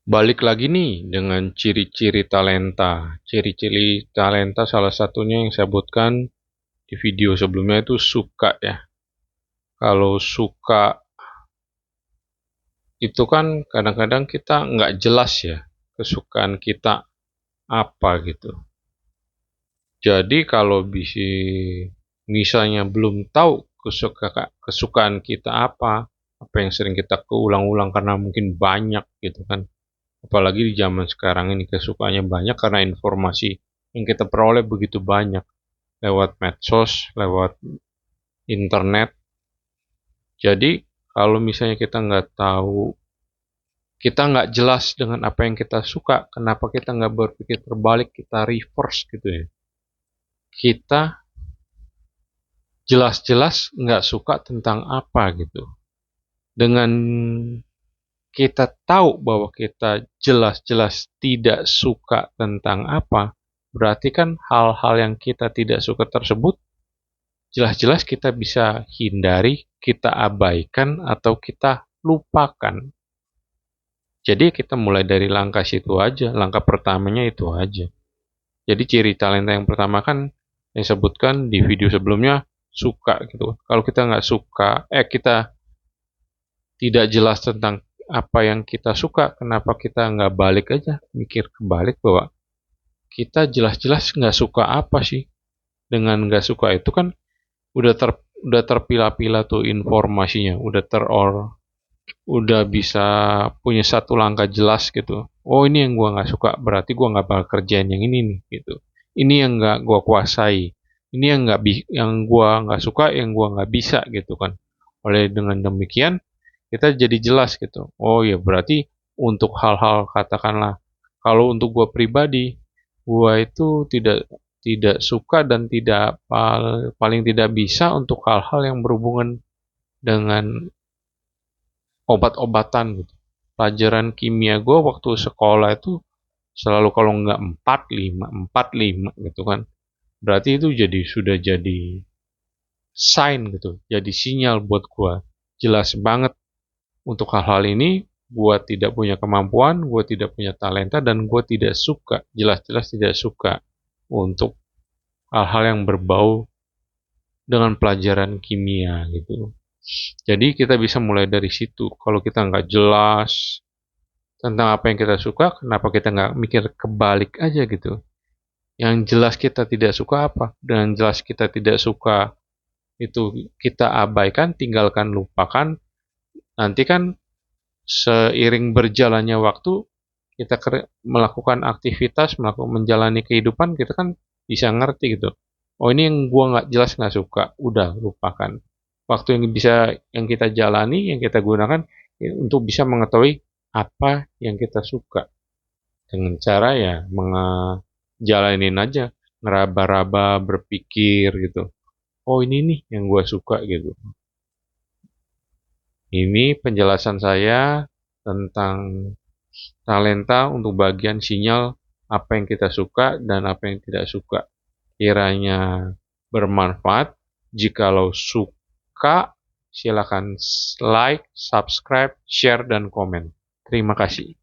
Balik lagi nih dengan ciri-ciri talenta. Ciri-ciri talenta salah satunya yang saya sebutkan di video sebelumnya itu suka ya. Kalau suka itu kan kadang-kadang kita nggak jelas ya kesukaan kita apa gitu. Jadi kalau misalnya belum tahu kesukaan kita apa yang sering kita keulang-ulang karena mungkin banyak gitu kan. Apalagi di zaman sekarang ini kesukaannya banyak karena informasi yang kita peroleh begitu banyak lewat medsos, lewat internet. Jadi kalau misalnya kita nggak tahu, kita nggak jelas dengan apa yang kita suka, kenapa kita nggak berpikir terbalik, kita reverse gitu ya. Kita jelas-jelas nggak suka tentang apa gitu. Dengan kita tahu bahwa kita jelas-jelas tidak suka tentang apa, berarti kan hal-hal yang kita tidak suka tersebut jelas-jelas kita bisa hindari, kita abaikan, atau kita lupakan. Jadi kita mulai dari langkah situ aja, langkah pertamanya itu aja. Jadi ciri talenta yang pertama kan yang sebutkan di video sebelumnya suka gitu. Kalau kita nggak suka, kita tidak jelas tentang apa yang kita suka, kenapa kita nggak balik aja, mikir kebalik bahwa kita jelas-jelas nggak suka apa sih. Dengan nggak suka itu kan udah ter udah terpilah-pilah tuh informasinya, udah bisa punya satu langkah jelas gitu. Oh ini yang gua nggak suka, berarti gua nggak bakal kerjain yang ini nih gitu. Ini yang nggak gua kuasai, ini yang gua nggak suka, yang gua nggak bisa gitu kan. Oleh dengan demikian kita jadi jelas gitu. Oh ya berarti untuk hal-hal katakanlah kalau untuk gua pribadi, gua itu tidak tidak suka dan tidak paling tidak bisa untuk hal-hal yang berhubungan dengan obat-obatan gitu. Pelajaran kimia gue waktu sekolah itu selalu kalau nggak 4 5 gitu kan. Berarti itu sudah jadi sign gitu, jadi sinyal buat gue. Jelas banget untuk hal-hal ini gue tidak punya kemampuan, gue tidak punya talenta, dan gue tidak suka, jelas-jelas tidak suka untuk hal-hal yang berbau dengan pelajaran kimia gitu. Jadi kita bisa mulai dari situ. Kalau kita nggak jelas tentang apa yang kita suka, kenapa kita nggak mikir kebalik aja gitu. Yang jelas kita tidak suka apa, dengan jelas kita tidak suka itu kita abaikan, tinggalkan, lupakan. Nanti kan seiring berjalannya waktu, kita melakukan aktivitas, menjalani kehidupan, kita kan bisa ngerti gitu. Oh ini yang gua nggak jelas nggak suka, udah lupakan. Waktu yang kita jalani, yang kita gunakan ya, untuk bisa mengetahui apa yang kita suka dengan cara ya jalanin aja, ngeraba-raba, berpikir gitu. Oh ini nih yang gue suka gitu. Ini penjelasan saya tentang talenta untuk bagian sinyal apa yang kita suka dan apa yang tidak suka. Kiranya bermanfaat. Jikalau suka, silakan like, subscribe, share, dan komen. Terima kasih.